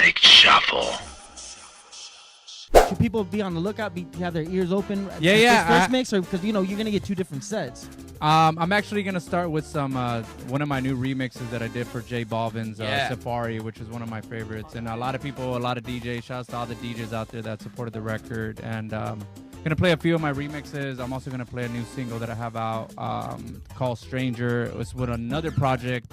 Automatik Shuffle. Should people be on the lookout, have their ears open? Yeah, This first mix, or because you're gonna get two different sets. I'm actually gonna start with some one of my new remixes that I did for J Balvin's Safari, which is one of my favorites. And a lot of DJs, shouts to all the DJs out there that supported the record. And gonna play a few of my remixes. I'm also gonna play a new single that I have out called Stranger. It was with another project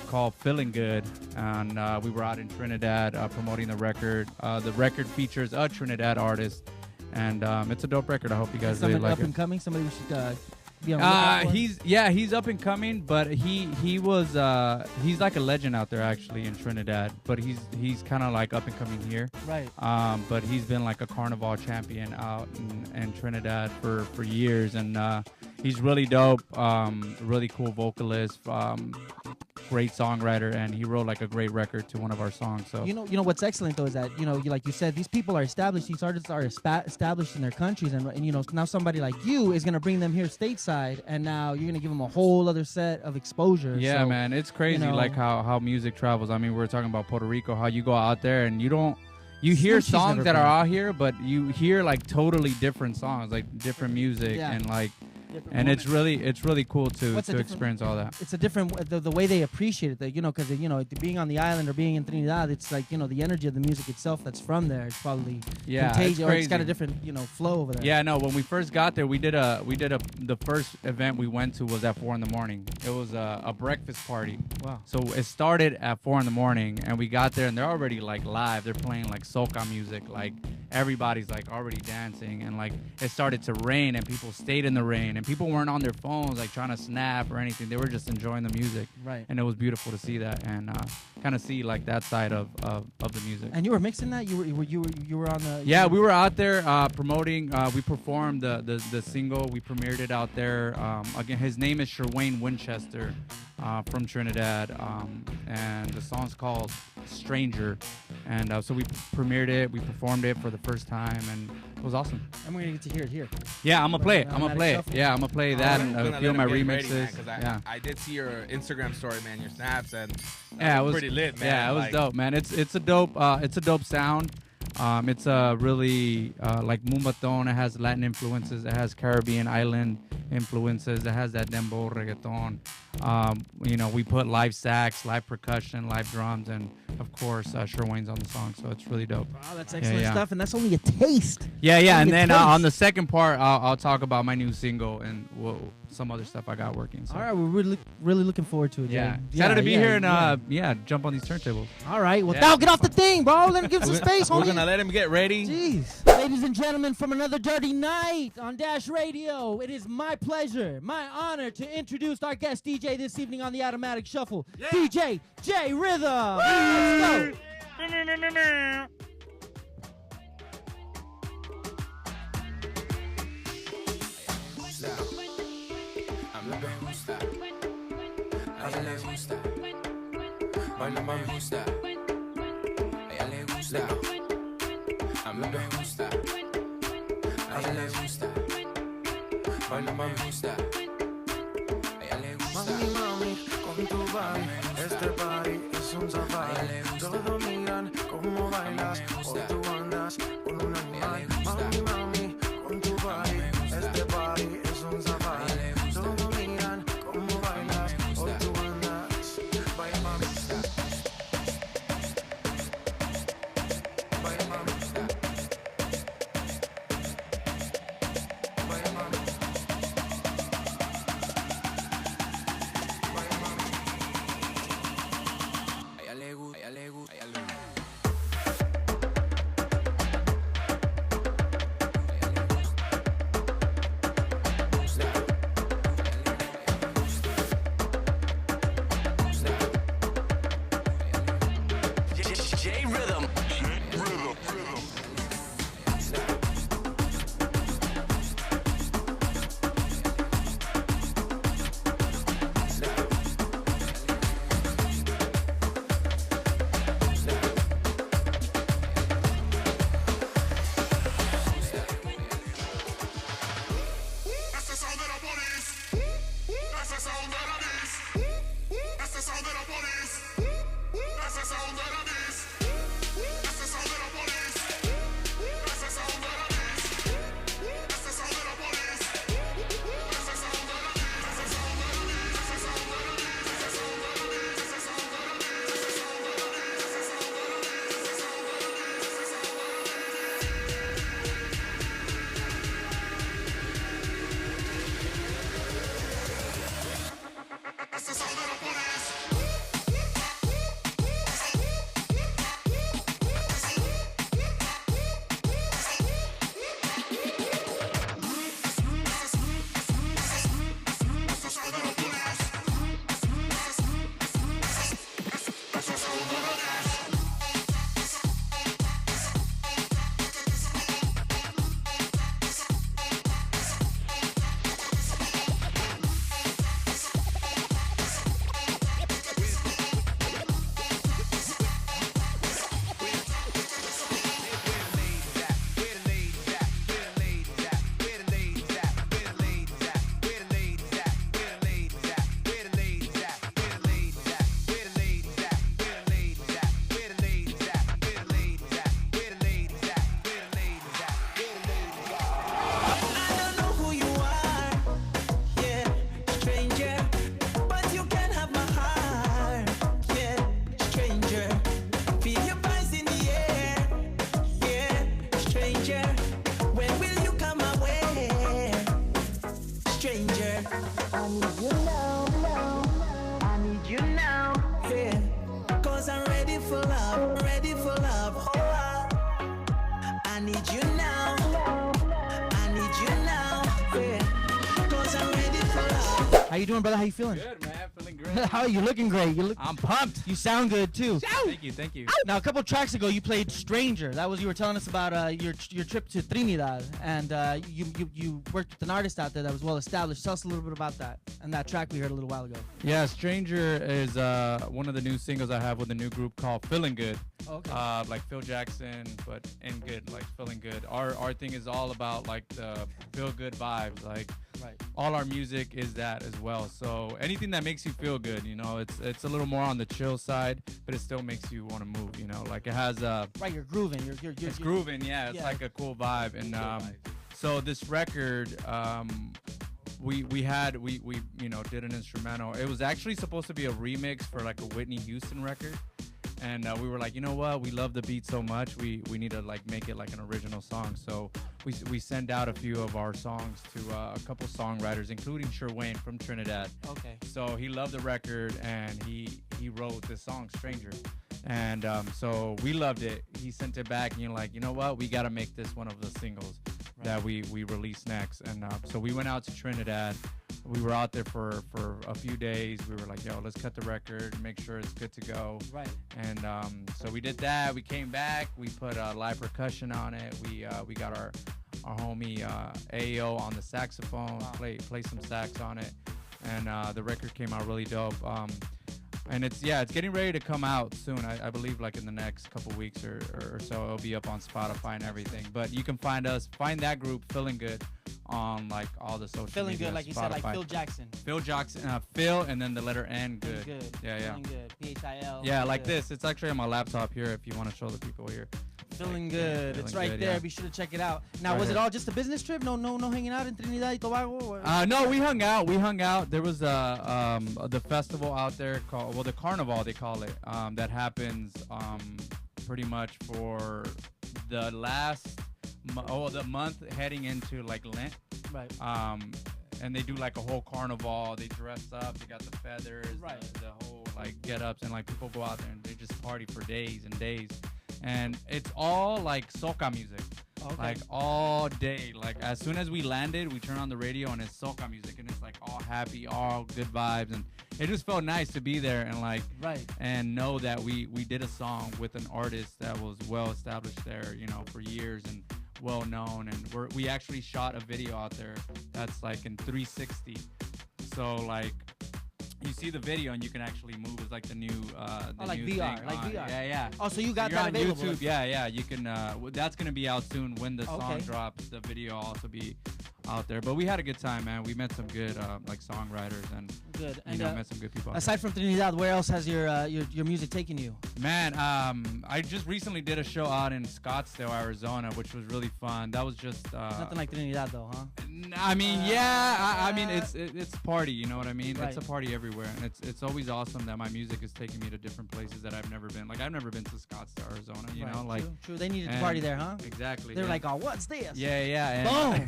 called Feeling Good, and we were out in Trinidad promoting the record. The record features a Trinidad artist, and it's a dope record. I hope you guys really like it. Up and coming, somebody we should be on the lookout for? He's up and coming, but he's like a legend out there actually in Trinidad, but he's kind of like up and coming here. Right. But he's been like a carnival champion out in Trinidad for years, and he's really dope, really cool vocalist, great songwriter, and he wrote like a great record to one of our songs. So you know what's excellent though is that like you said, these people are established. These artists are established in their countries, and now somebody like you is gonna bring them here stateside, and now you're gonna give them a whole other set of exposure. Yeah, so, man, it's crazy like how music travels. I mean, we were talking about Puerto Rico, how you go out there and you hear songs that are out here, but you hear like totally different songs, like different music, and like. And it's really cool to experience all that. It's a different the way they appreciate it. Because being on the island or being in Trinidad, it's like the energy of the music itself that's from there. It's probably contagious. Or it's got a different flow over there. Yeah, no. When we first got there, the first event we went to was at 4 a.m. It was a breakfast party. Wow. So it started at 4 a.m, and we got there and they're already like live. They're playing like soca music, like everybody's like already dancing, and like it started to rain and people stayed in the rain. And people weren't on their phones like trying to snap or anything. They were just enjoying the music. Right. And it was beautiful to see that and kind of see like that side of the music. And you were mixing that? You were on the... Yeah, we were out there promoting. We performed the single. We premiered it out there. Again, his name is Sherwayne Winchester from Trinidad. And the song's called Stranger. And so we premiered it. We performed it for the first time. And it was awesome. And we're going to get to hear it here. Yeah, I'm going to play it. Yeah, I'm going to play that and a few of my remixes. I did see your Instagram story, man, your snaps, and it was pretty lit, man. Yeah, it was dope, man. It's a dope sound. It's really like Mumbaton. It has Latin influences. It has Caribbean island influences. It has that dembow reggaeton. We put live sax, live percussion, live drums, and of course Sherwayne's on the song. So it's really dope. Wow, that's excellent stuff, and that's only a taste. Yeah, and then on the second part, I'll talk about my new single and some other stuff I got working. So. All right, we're really looking forward to it. Yeah, excited to be here and jump on these turntables. All right, well, now get off the thing, bro. Let him give some space, homie. We're gonna let him get ready. Jeez, ladies and gentlemen, from another dirty night on Dash Radio, it is my pleasure, my honor to introduce our guest DJ this evening on the Automatik Shuffle, DJ JRythm. Let's go. A ella le gusta, baila me gusta, a ella le gusta, a mí me gusta, a ella le gusta, baila me gusta, a ella le gusta. Mami, con tu body, este party es un safari. Todos miran cómo bailas, hoy tú andas con un animal. Mami, con tu body, este party es un safari. Todos miran cómo bailas, hoy tú andas. Baila mami, baila mami, baila mami, baila mami. A ella le gusta, a ella le gusta, a ella le gusta. you doing, brother? How you feeling? Good, man. Feeling great. How you looking great? I'm pumped. You sound good too. Thank you. Now, a couple tracks ago, you played "Stranger." That was you were telling us about your trip to Trinidad, and you worked with an artist out there that was well established. Tell us a little bit about that and that track we heard a little while ago. Yeah, "Stranger" is one of the new singles I have with a new group called "Feeling Good." Okay. Like Phil Jackson, but in good, like feeling good. Our thing is all about like the feel good vibes. Like all our music is that as well. So anything that makes you feel good, you know, it's a little more on the chill side, but it still makes you want to move. You know, like it has you're grooving. It's grooving. Yeah, it's like a cool vibe. And so this record, we you know did an instrumental. It was actually supposed to be a remix for like a Whitney Houston record. And we were like, you know what? We love the beat so much. We need to like make it like an original song. So we sent out a few of our songs to a couple songwriters, including Sherwayne from Trinidad. Okay. So he loved the record and he wrote this song, "Stranger." And so we loved it. He sent it back and you're like, you know what? We got to make this one of the singles that we release next. And so we went out to Trinidad. We were out there for a few days. We were like, yo, let's cut the record, make sure it's good to go. Right. And so we did that. We came back. We put live percussion on it. We got our homie Ayo on the saxophone, play some sax on it. And the record came out really dope. And it's getting ready to come out soon. I believe like in the next couple weeks or so it'll be up on Spotify and everything. But you can find that group, Feeling Good, on like all the social Feeling media. Good, like you said, like Phil Jackson. Phil Jackson, Phil, and then the letter N, good. Yeah. Feeling Good, PHIL. Yeah, like this. It's actually on my laptop here if you want to show the people here. Feeling Good. It's right there. Be sure to check it out. Now, was it all just a business trip? No hanging out in Trinidad y Tobago? No, we hung out. There was the festival out there called, the carnival they call it, that happens pretty much for the the month heading into like Lent. Right. And they do like a whole carnival. They dress up. They got the feathers, the whole like get-ups, and like people go out there and they just party for days and days. And it's all like soca music, like all day. Like as soon as we landed, we turn on the radio and it's soca music, and it's like all happy, all good vibes, and it just felt nice to be there and like and know that we did a song with an artist that was well established there, you know, for years and well known. And we actually shot a video out there that's like in 360. So like, you see the video and you can actually move. It's like the new like new VR, thing. like VR. Yeah. Oh, so you got You're that on available? YouTube. Yeah. You can. That's gonna be out soon when the song drops. The video will also be out there. But we had a good time, man. We met some good like songwriters and met some good people. Aside from Trinidad, where else has your music taken you? Man, I just recently did a show out in Scottsdale, Arizona, which was really fun. That was just nothing like Trinidad, though, huh? I mean, I mean, it's party. You know what I mean? Right. It's a party everywhere, and it's always awesome that my music is taking me to different places that I've never been. Like I've never been to Scottsdale, Arizona. You know, like true. They needed to party there, huh? Exactly. They're like, oh, what's this? Yeah. Boom.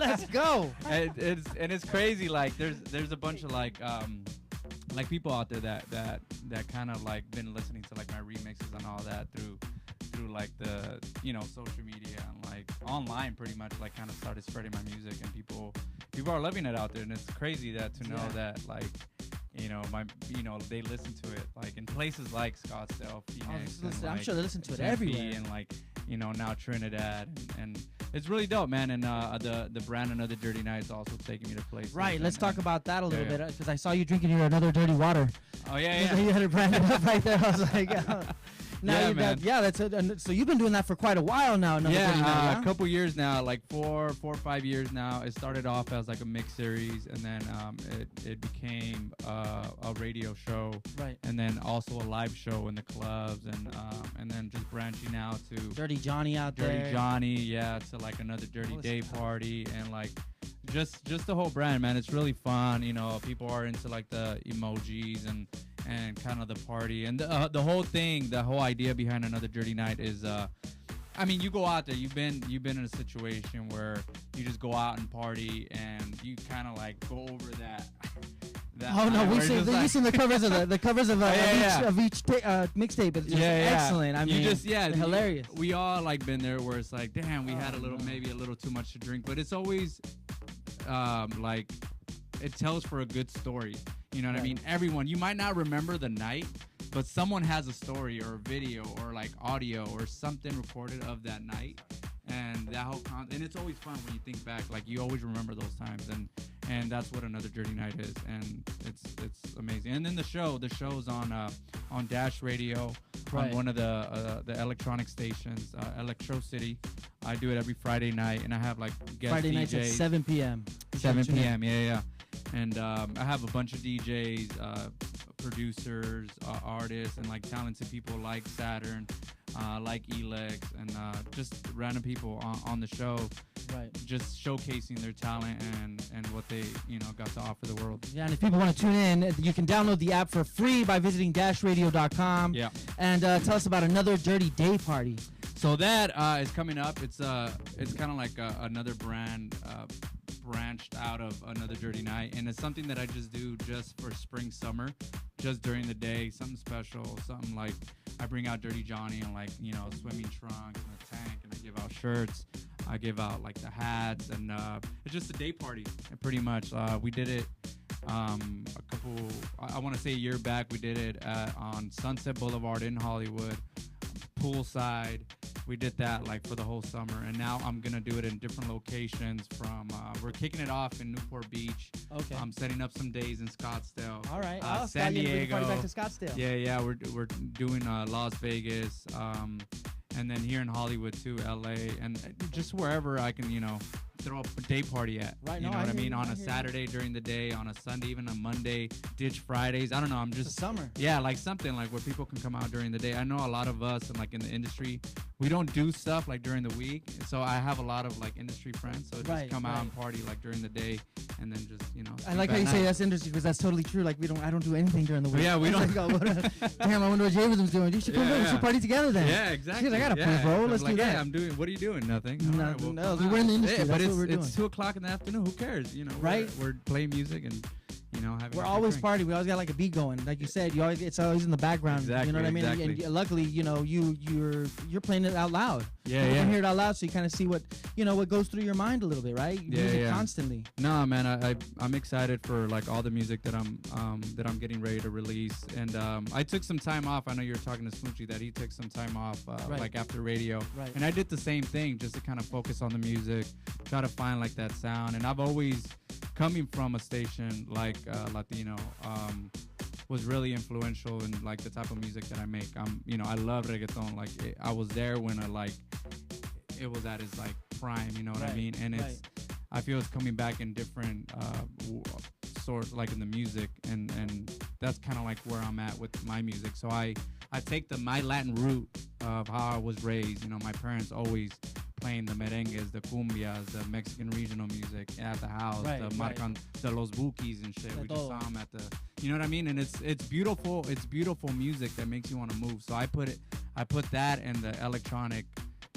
Let's go. It's crazy. Like there's a bunch of like people out there that kind of like been listening to like my remixes and all that through like the social media and like online pretty much, like kind of started spreading my music, and people are loving it out there, and it's crazy that to know that like they listen to it like in places like Scottsdale, Phoenix, I'm sure they listen to it everywhere, and like now Trinidad, and it's really dope, man. And the brand Another Dirty Night's also taking me to places. Right, let's talk about that a little bit, because I saw you drinking your Another Dirty Water. Oh yeah. You had it branded up right there. I was like, that's it. So you've been doing that for quite a while now. A couple years now, like four or 5 years now. It started off as like a mix series, and then it became a radio show, right? And then also a live show in the clubs, and then just branching out to Dirty Johnny out there. Dirty Johnny, to like Another Dirty Day party, and like just the whole brand, man. It's really fun. People are into like the emojis and kind of the party, and the whole thing, the whole idea behind Another Dirty Night is I mean, you go out there, you've been in a situation where you just go out and party, and you kind of like go over that oh no, we've seen the covers of of each mixtape. It's just excellent. I mean, hilarious. We all like been there where it's like, damn, we had maybe a little too much to drink, but it's always like it tells for a good story. You know what I mean? Everyone, you might not remember the night, but someone has a story or a video or like audio or something recorded of that night. And that whole and it's always fun when you think back, like you always remember those times, and that's what another Dirty Night is, and it's amazing. And then the show's on Dash Radio, on one of the electronic stations, Electro City. I do it every Friday night, and I have like guest Friday DJs. Nights at 7 p.m. 7 p.m. Yeah. And I have a bunch of DJs, producers, artists, and like talented people like Saturn, like Elex, and just random people on the show, just showcasing their talent and what they got to offer the world. Yeah, and if people want to tune in, you can download the app for free by visiting dashradio.com. Yeah. And tell us about another Dirty Day Party. So that is coming up. It's kind of like another brand branched out of another Dirty Night, and it's something that I just do just for spring, summer, just during the day, something special, something like I bring out Dirty Johnny and like swimming trunks and a tank, and I give out shirts, I give out like the hats, and it's just a day party, pretty much. We did it I want to say a year back. We did it on Sunset Boulevard in Hollywood, poolside. We did that like for the whole summer, and now I'm gonna do it in different locations. We're kicking it off in Newport Beach. Okay. I'm setting up some days in Scottsdale. All right. San Diego. Back to Scottsdale. Yeah. We're doing Las Vegas, and then here in Hollywood too, LA, and just wherever I can, throw up a day party at. Right. You know what I mean? On a Saturday during the day, on a Sunday, even a Monday, ditch Fridays. I don't know. I'm just summer. Yeah, like something like where people can come out during the day. I know a lot of us and like in the industry, we don't do stuff like during the week. So I have a lot of like industry friends. So just come out and party like during the day, and then just I like how you say that's industry, because that's totally true. Like I don't do anything during the week. Yeah, we don't. Damn, I wonder what JRythm's doing. You should come over. We should party together then. Yeah, exactly. I got a plan, bro. Let's do that. Yeah, I'm doing. What are you doing? Nothing. Nothing. No, we're in the industry. That's what we're doing. It's 2:00 in the afternoon. Who cares? Right? We're playing music and having. We're always partying. We always got like a beat going. Like you said, it's always in the background. Exactly. You know what I mean? Exactly. And luckily, you're playing it out loud. Yeah, you can hear it out loud, so you kind of see what goes through your mind a little bit, right? You use it constantly. No, man, I'm excited for like all the music that I'm getting ready to release, and I took some time off. I know you were talking to Smoochie that he took some time off, like after radio, and I did the same thing just to kind of focus on the music, try to find like that sound. And I've always, coming from a station like Latino, was really influential in like the type of music that I make. I love reggaeton. Like I was there when it was at its like prime. You know what I mean? And I feel it's coming back in different sorts, like in the music, and that's kind of like where I'm at with my music. So I take my Latin root of how I was raised. My parents always playing the merengues, the cumbias, the Mexican regional music at the house, the marcan, the los bukis and shit. We just saw them at the, you know what I mean? And it's beautiful. It's beautiful music that makes you want to move. So I put that and the electronic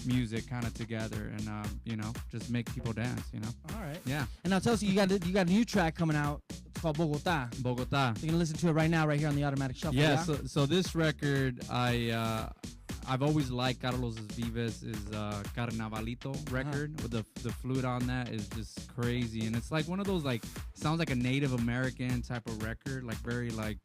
music kind of together, and just make people dance. All right. Yeah. And now tell us, you got a new track coming out. It's called Bogota. Bogota. You're gonna listen to it right now, right here on the Automatic Shuffle. Yeah. So this record, I've always liked Carlos Vives' Carnavalito record with the flute on that is just crazy, and it's like one of those like sounds like a Native American type of record, like very like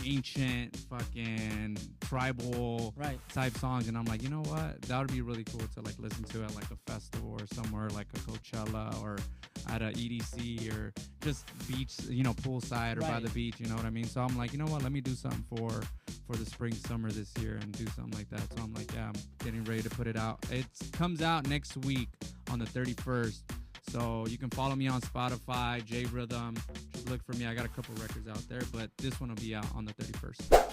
ancient fucking tribal type songs, and I'm like, you know what, that would be really cool to like listen to at like a festival or somewhere like a Coachella or at a EDC or just beach, poolside or by the beach, you know what I mean? So I'm like, you know what, let me do something for the spring, summer this year and do something like that. So I'm like, yeah, I'm getting ready to put it out. It comes out next week on the 31st. So you can follow me on Spotify, JRythm. Just look for me. I got a couple records out there, but this one will be out on the 31st.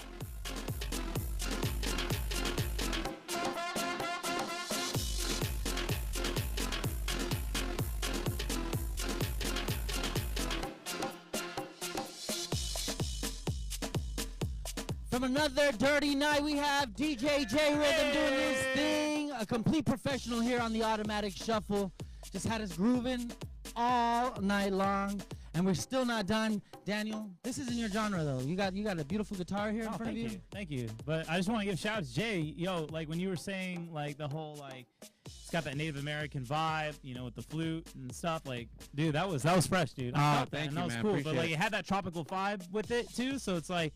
From another Dirty Night, we have DJ JRythm doing his thing. A complete professional here on the Automatic Shuffle. Just had us grooving all night long. And we're still not done. Daniel, this isn't your genre, though. You got a beautiful guitar here in front of you. Thank you. But I just want to give shout out to Jay. Yo, like when you were saying like the whole like it's got that Native American vibe, you know, with the flute and stuff. Like, dude, that was fresh, dude. Thank you, that was man. cool. Appreciate But like it had that tropical vibe with it too. So it's like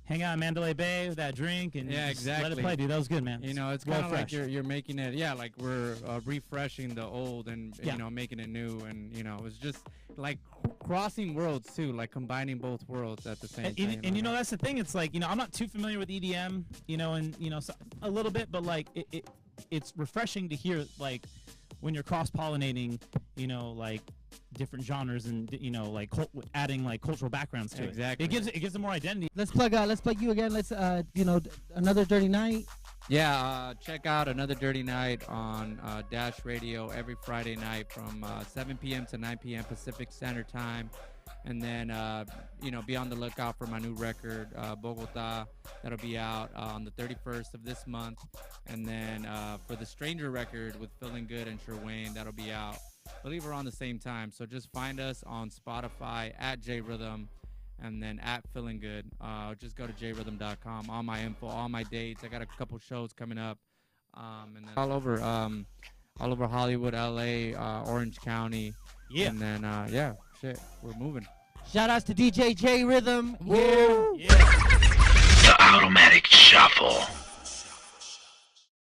hang out in Mandalay Bay with that drink and exactly. let it play, dude. That was good, man. You know, it's kind of like you're making it, like we're refreshing the old and, you know, making it new. And, you know, it's just like crossing worlds, too, like combining both worlds at the same time. And, you know, that's the thing. It's like, you know, I'm not too familiar with EDM, you know, and, you know, so a little bit, but like it's refreshing to hear, like, when you're cross-pollinating, you know, like, different genres and, you know, like adding like cultural backgrounds to it. It gives them more identity. Let's plug you again. Let's you know, Another Dirty Night. Yeah, check out Another Dirty Night on Dash Radio every Friday night from 7 p.m. to 9 p.m. Pacific Standard Time. And then, you know, be on the lookout for my new record, Bogota. That'll be out on the 31st of this month. And then for the Stranger record with Feeling Good and Sherwayne, that'll be out, I believe, around the same time. So just find us on Spotify at JRythm and then at Feeling Good. Just go to JRythm.com. All my info, all my dates. I got a couple shows coming up. And then all over Hollywood, LA, Orange County. Yeah. And then, we're moving. Shout outs to DJ JRythm here. The Automatik Shuffle.